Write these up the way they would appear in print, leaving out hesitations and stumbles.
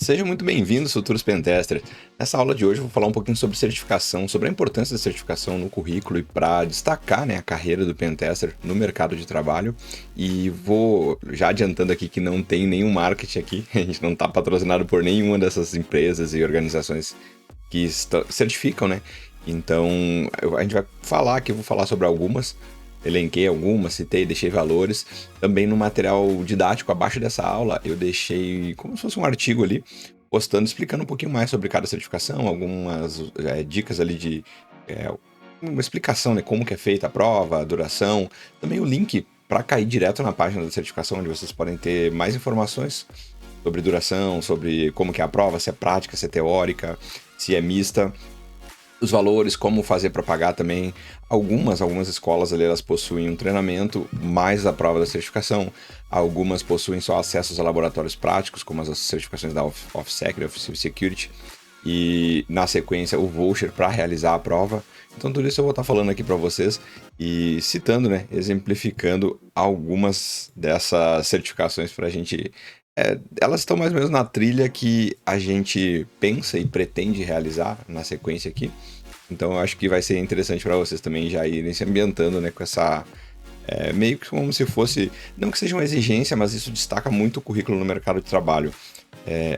Sejam muito bem-vindos, futuros Pentesters. Nessa aula de hoje eu vou falar um pouquinho sobre certificação, sobre a importância da certificação no currículo e para destacar, né, a carreira do Pentester no mercado de trabalho. E vou já adiantando aqui que não tem nenhum marketing aqui, a gente não está patrocinado por nenhuma dessas empresas e organizações que certificam, né? Então a gente vai falar aqui, eu vou falar sobre algumas. Elenquei algumas, citei, deixei valores. Também no material didático abaixo dessa aula, eu deixei como se fosse um artigo ali, postando, explicando um pouquinho mais sobre cada certificação, algumas dicas ali de uma explicação, né, como que é feita a prova, a duração. Também o link para cair direto na página da certificação, onde vocês podem ter mais informações sobre duração, sobre como que é a prova, se é prática, se é teórica, se é mista. Os valores, como fazer para pagar também. Algumas escolas ali, elas possuem um treinamento mais a prova da certificação. Algumas possuem só acessos a laboratórios práticos, como as certificações da OffSec, da Offensive Security. E na sequência o voucher para realizar a prova. Então tudo isso eu vou estar falando aqui para vocês e citando, né, exemplificando algumas dessas certificações para a gente. Elas estão mais ou menos na trilha que a gente pensa e pretende realizar na sequência aqui. Então eu acho que vai ser interessante para vocês também já irem se ambientando, né, com essa... meio que como se fosse... Não que seja uma exigência, mas isso destaca muito o currículo no mercado de trabalho.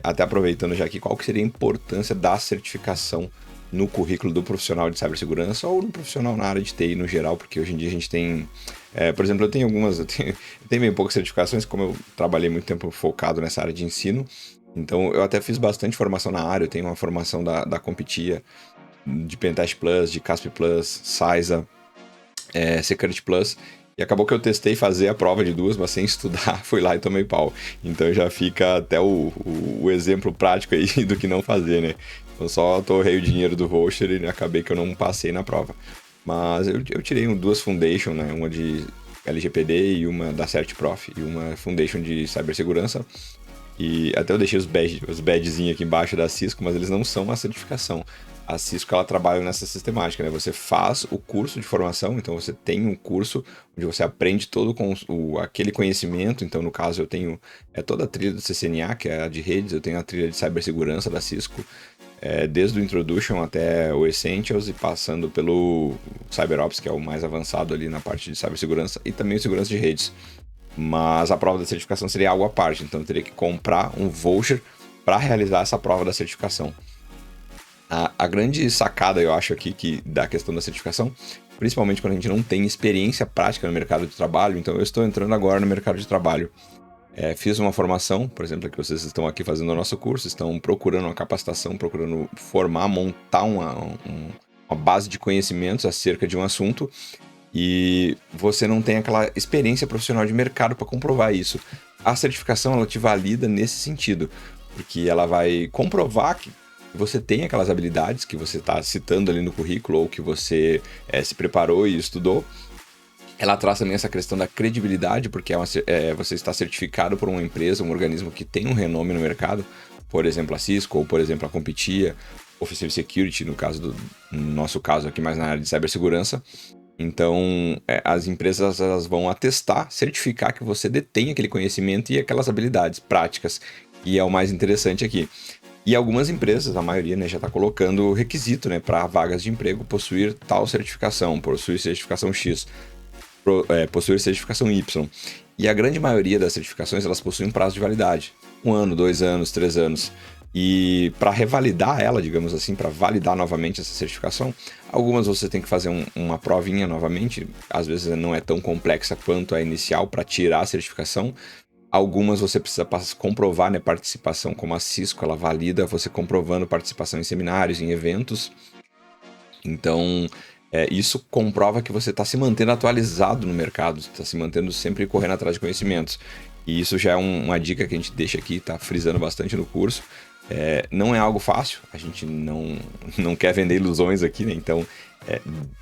Até aproveitando já aqui, qual que seria a importância da certificação no currículo do profissional de cibersegurança ou no profissional na área de TI no geral, porque hoje em dia a gente tem... por exemplo, eu tenho bem poucas certificações, como eu trabalhei muito tempo focado nessa área de ensino, então eu até fiz bastante formação na área, eu tenho uma formação da Competia, de Pentest Plus, de Casp Plus, CySA, Security Plus, e acabou que eu testei fazer a prova de duas, mas sem estudar, fui lá e tomei pau. Então já fica até o exemplo prático aí do que não fazer, né? Eu só torrei o dinheiro do voucher e acabei que eu não passei na prova. Mas eu tirei duas Foundation, né? Uma de LGPD e uma da CertProf, e uma Foundation de cibersegurança. E até eu deixei os badgezinhos aqui embaixo da Cisco, mas eles não são uma certificação. A Cisco, ela trabalha nessa sistemática, né? Você faz o curso de formação, então você tem um curso onde você aprende todo aquele conhecimento. Então, no caso, eu tenho toda a trilha do CCNA, que é a de redes, eu tenho a trilha de cibersegurança da Cisco, desde o Introduction até o Essentials e passando pelo CyberOps, que é o mais avançado ali na parte de cibersegurança, e também segurança de redes. Mas a prova da certificação seria algo à parte, então eu teria que comprar um voucher para realizar essa prova da certificação. A grande sacada, eu acho aqui, da questão da certificação, principalmente quando a gente não tem experiência prática no mercado de trabalho, então eu estou entrando agora no mercado de trabalho. Fiz uma formação, por exemplo, que vocês estão aqui fazendo o nosso curso, estão procurando uma capacitação, procurando formar, montar uma base de conhecimentos acerca de um assunto, e você não tem aquela experiência profissional de mercado para comprovar isso. A certificação, ela te valida nesse sentido, porque ela vai comprovar que você tem aquelas habilidades que você está citando ali no currículo ou que você se preparou e estudou. Ela traz também essa questão da credibilidade, porque você está certificado por uma empresa, um organismo que tem um renome no mercado, por exemplo a Cisco, ou por exemplo a Competia, Offensive Security, no nosso caso aqui mais na área de cibersegurança. Então, as empresas elas vão atestar, certificar que você detém aquele conhecimento e aquelas habilidades práticas, e é o mais interessante aqui. E algumas empresas, a maioria, né, já está colocando requisito, né, para vagas de emprego possuir tal certificação, possuir certificação X, possuir certificação Y. E a grande maioria das certificações, elas possuem um prazo de validade. 1 ano, 2 anos, 3 anos. E para revalidar ela, digamos assim, para validar novamente essa certificação, algumas você tem que fazer uma provinha novamente, às vezes não é tão complexa quanto a inicial para tirar a certificação. Algumas você precisa comprovar, né, participação, como a Cisco, ela valida você comprovando participação em seminários, em eventos. Então, isso comprova que você está se mantendo atualizado no mercado, está se mantendo sempre correndo atrás de conhecimentos. E isso já é uma dica que a gente deixa aqui, está frisando bastante no curso. Não é algo fácil, a gente não quer vender ilusões aqui, né? Então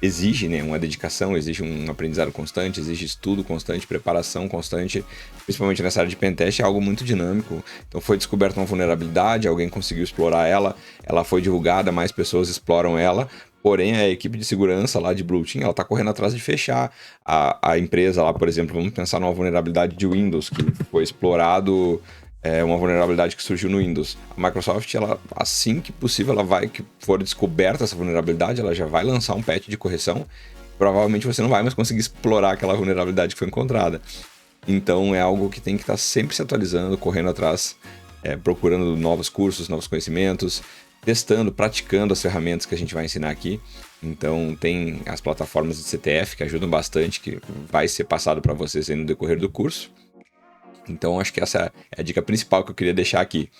exige, né, uma dedicação, exige um aprendizado constante, exige estudo constante, preparação constante, principalmente nessa área de pentest, é algo muito dinâmico. Então foi descoberta uma vulnerabilidade, alguém conseguiu explorar ela foi divulgada, mais pessoas exploram ela, porém a equipe de segurança lá de Blue Team, ela está correndo atrás de fechar a empresa lá, por exemplo, vamos pensar numa vulnerabilidade de Windows, que foi explorado é uma vulnerabilidade que surgiu no Windows. A Microsoft, ela, assim que possível, que for descoberta essa vulnerabilidade, ela já vai lançar um patch de correção. Provavelmente você não vai mais conseguir explorar aquela vulnerabilidade que foi encontrada. Então é algo que tem que estar sempre se atualizando, correndo atrás, procurando novos cursos, novos conhecimentos, testando, praticando as ferramentas que a gente vai ensinar aqui. Então tem as plataformas de CTF que ajudam bastante, que vai ser passado para vocês aí no decorrer do curso. Então, acho que essa é a dica principal que eu queria deixar aqui.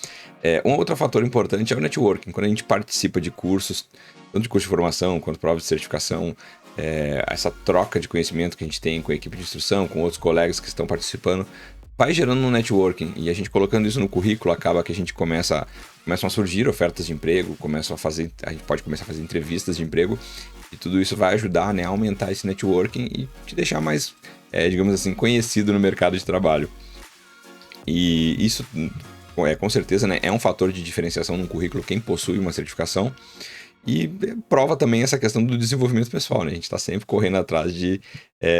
Um outro fator importante é o networking. Quando a gente participa de cursos, tanto de curso de formação quanto provas de certificação, essa troca de conhecimento que a gente tem com a equipe de instrução, com outros colegas que estão participando, vai gerando um networking. E a gente colocando isso no currículo, acaba que a gente começam a surgir ofertas de emprego, a gente pode começar a fazer entrevistas de emprego, e tudo isso vai ajudar, né, a aumentar esse networking e te deixar mais, digamos assim, conhecido no mercado de trabalho. E isso, com certeza, né, é um fator de diferenciação no currículo quem possui uma certificação. E prova também essa questão do desenvolvimento pessoal, né? A gente está sempre correndo atrás de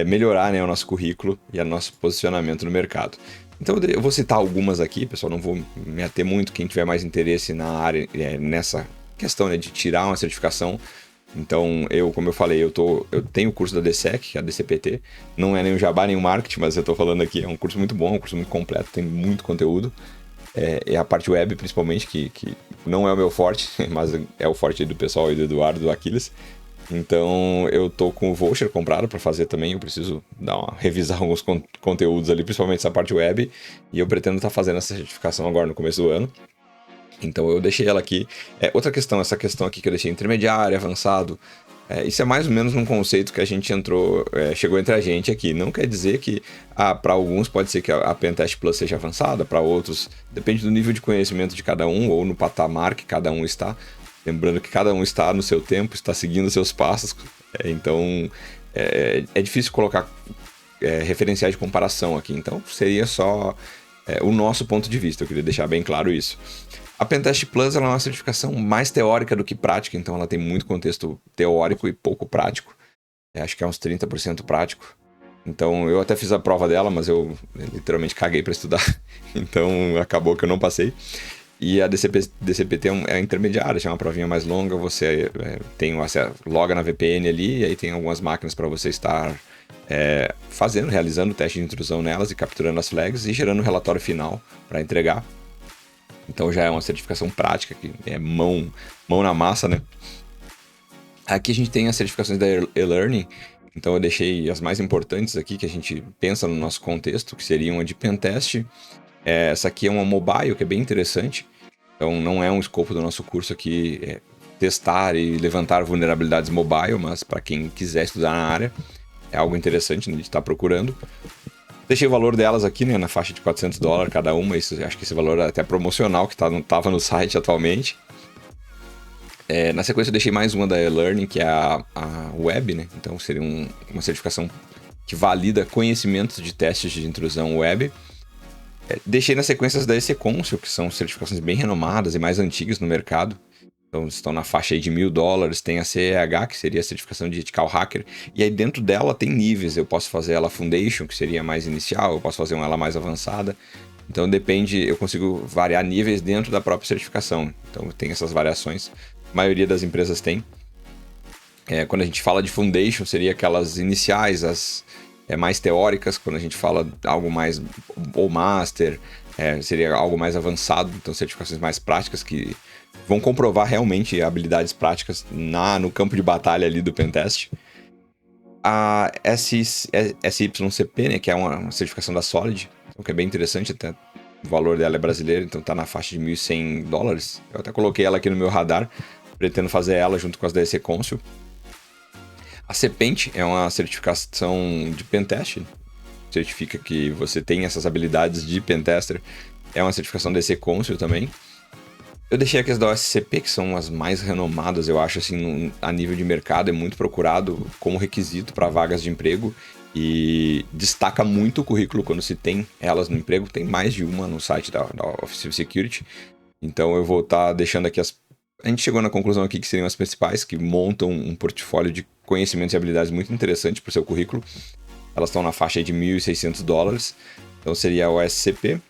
melhorar, né, o nosso currículo e o nosso posicionamento no mercado. Então eu vou citar algumas aqui, pessoal, não vou me ater muito. Quem tiver mais interesse na área, nessa questão, né, de tirar uma certificação. Então, como eu falei, eu tenho o curso da DSEC, que é a DCPT. Não é nem o jabá, nem o marketing, mas eu estou falando aqui, é um curso muito bom, um curso muito completo, tem muito conteúdo. É a parte web, principalmente, que não é o meu forte, mas é o forte do pessoal aí do Eduardo, do Aquiles. Então, eu tô com o voucher comprado para fazer também. Eu preciso revisar alguns conteúdos ali, principalmente essa parte web. E eu pretendo estar fazendo essa certificação agora no começo do ano. Então, eu deixei ela aqui. Outra questão, essa questão aqui que eu deixei intermediário, avançado. Isso é mais ou menos um conceito que a gente chegou entre a gente aqui. Não quer dizer que, para alguns pode ser que a Pentest Plus seja avançada, para outros depende do nível de conhecimento de cada um ou no patamar que cada um está. Lembrando que cada um está no seu tempo, está seguindo seus passos. Então, é difícil colocar referenciais de comparação aqui. Então, seria só o nosso ponto de vista. Eu queria deixar bem claro isso. A Pentest Plus ela é uma certificação mais teórica do que prática, então ela tem muito contexto teórico e pouco prático. Acho que é uns 30% prático. Então eu até fiz a prova dela, mas eu literalmente caguei para estudar. Então acabou que eu não passei. E a DCPT é intermediária, é uma provinha mais longa. Você loga na VPN ali, e aí tem algumas máquinas para você estar realizando o teste de intrusão nelas e capturando as flags e gerando o relatório final para entregar. Então já é uma certificação prática, que é mão na massa, né? Aqui a gente tem as certificações da e-learning. Então eu deixei as mais importantes aqui, que a gente pensa no nosso contexto, que seriam a de Pentest. Essa aqui é uma mobile, que é bem interessante. Então não é um escopo do nosso curso aqui testar e levantar vulnerabilidades mobile, mas para quem quiser estudar na área, é algo interessante, né, de estar procurando. Deixei o valor delas aqui, né, na faixa de $400 cada uma. Acho que esse valor é até promocional, que estava no site atualmente. Na sequência eu deixei mais uma da e-learning, que é a web, né? Então seria uma certificação que valida conhecimentos de testes de intrusão web. Deixei nas sequências da EC Consul, que são certificações bem renomadas e mais antigas no mercado. Então estão na faixa aí de $1.000. Tem a CEH, que seria a certificação de Ethical Hacker. E aí dentro dela tem níveis. Eu posso fazer ela Foundation, que seria mais inicial. Eu posso fazer ela mais avançada. Então depende, eu consigo variar níveis dentro da própria certificação. Então tem essas variações. A maioria das empresas tem. Quando a gente fala de Foundation, seria aquelas iniciais, as mais teóricas. Quando a gente fala algo mais ou Master, seria algo mais avançado. Então certificações mais práticas que vão comprovar realmente habilidades práticas no campo de batalha ali do Pentest. A SYCP, né, que é uma certificação da Solid, que é bem interessante, até o valor dela é brasileiro, então tá na faixa de $1.100. Eu até coloquei ela aqui no meu radar, pretendo fazer ela junto com as da EC Consul. A CPENT é uma certificação de Pentest, certifica que você tem essas habilidades de Pentester. É uma certificação da EC Consul também. Eu deixei aqui as da OSCP, que são as mais renomadas, eu acho, assim, a nível de mercado, é muito procurado como requisito para vagas de emprego e destaca muito o currículo quando se tem elas no emprego. Tem mais de uma no site da Offensive Security, então eu vou estar deixando aqui A gente chegou na conclusão aqui que seriam as principais, que montam um portfólio de conhecimentos e habilidades muito interessante para o seu currículo. Elas estão na faixa de $1.600, então seria a OSCP,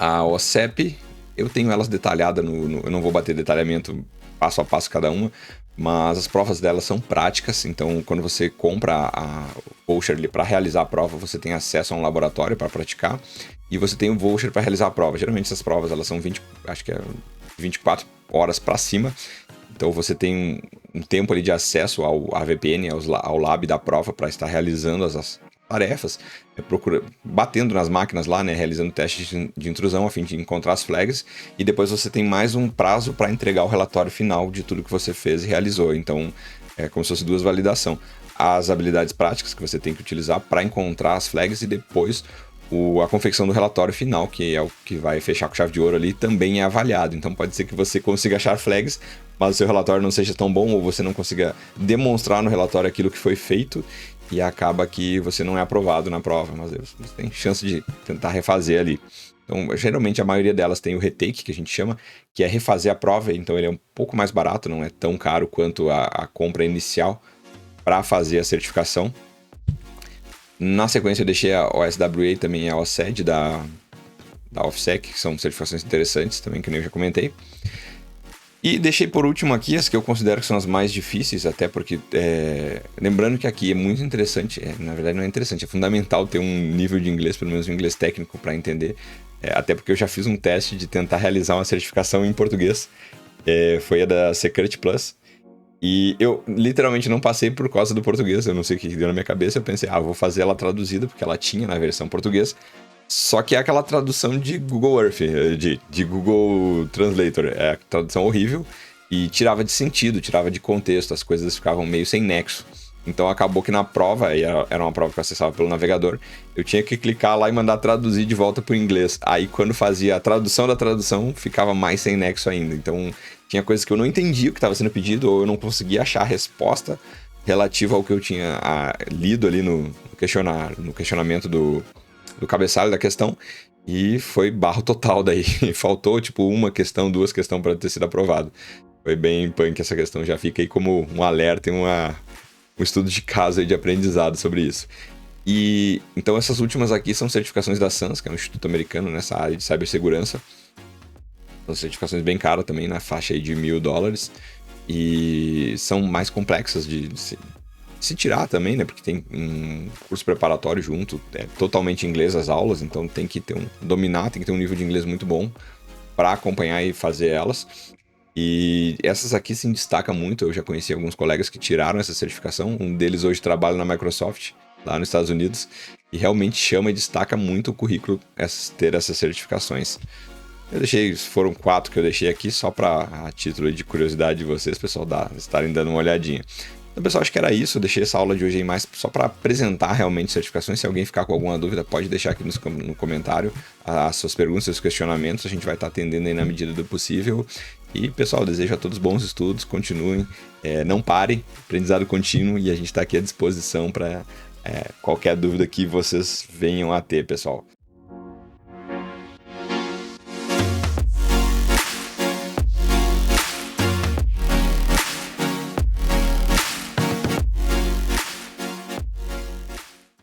A OCEP, eu tenho elas detalhadas eu não vou bater detalhamento passo a passo cada uma, mas as provas delas são práticas, então quando você compra a voucher ali para realizar a prova, você tem acesso a um laboratório para praticar, e você tem um voucher para realizar a prova. Geralmente essas provas elas são 24 horas para cima, então você tem um tempo ali de acesso à VPN, ao lab da prova para estar realizando as tarefas, batendo nas máquinas lá, né, realizando testes de intrusão a fim de encontrar as flags, e depois você tem mais um prazo para entregar o relatório final de tudo que você fez e realizou. Então é como se fosse duas validações. As habilidades práticas que você tem que utilizar para encontrar as flags, e depois a confecção do relatório final, que é o que vai fechar com chave de ouro ali, também é avaliado. Então pode ser que você consiga achar flags, mas o seu relatório não seja tão bom, ou você não consiga demonstrar no relatório aquilo que foi feito, e acaba que você não é aprovado na prova, mas você tem chance de tentar refazer ali. Então, geralmente a maioria delas tem o retake, que a gente chama, que é refazer a prova, então ele é um pouco mais barato, não é tão caro quanto a compra inicial para fazer a certificação. Na sequência eu deixei a OSWA também, a OSCED da OFSEC, que são certificações interessantes também, que nem eu já comentei. E deixei por último aqui as que eu considero que são as mais difíceis, até porque, lembrando que aqui é muito interessante, na verdade não é interessante, é fundamental ter um nível de inglês, pelo menos um inglês técnico para entender, até porque eu já fiz um teste de tentar realizar uma certificação em português, foi a da Security Plus, e eu literalmente não passei por causa do português, eu não sei o que deu na minha cabeça, eu pensei, eu vou fazer ela traduzida, porque ela tinha na versão português. Só que é aquela tradução de Google Earth, de Google Translator. É a tradução horrível e tirava de sentido, tirava de contexto, as coisas ficavam meio sem nexo. Então acabou que na prova, e era uma prova que eu acessava pelo navegador, eu tinha que clicar lá e mandar traduzir de volta para o inglês. Aí quando fazia a tradução da tradução, ficava mais sem nexo ainda. Então tinha coisas que eu não entendia o que estava sendo pedido, ou eu não conseguia achar a resposta relativa ao que eu tinha lido ali no questionamento do cabeçalho da questão, e foi barro total daí. Faltou, tipo, uma questão, duas questões para ter sido aprovado. Foi bem punk essa questão, já fica aí como um alerta e um estudo de caso aí de aprendizado sobre isso. E então essas últimas aqui são certificações da SANS, que é um instituto americano nessa área de cibersegurança. São certificações bem caras também, na faixa aí de $1.000, e são mais complexas de se tirar também, né? Porque tem um curso preparatório junto, é totalmente em inglês as aulas, então tem que ter tem que ter um nível de inglês muito bom para acompanhar e fazer elas. E essas aqui se destacam muito, eu já conheci alguns colegas que tiraram essa certificação, um deles hoje trabalha na Microsoft, lá nos Estados Unidos, e realmente chama e destaca muito o currículo ter essas certificações. Foram 4 que eu deixei aqui, só a título de curiosidade de vocês, pessoal, estarem dando uma olhadinha. Então, pessoal, acho que era isso. Eu deixei essa aula de hoje aí mais só para apresentar realmente certificações. Se alguém ficar com alguma dúvida, pode deixar aqui no comentário as suas perguntas, seus questionamentos. A gente vai estar atendendo aí na medida do possível. E, pessoal, desejo a todos bons estudos. Continuem, não parem, aprendizado contínuo. E a gente está aqui à disposição para qualquer dúvida que vocês venham a ter, pessoal.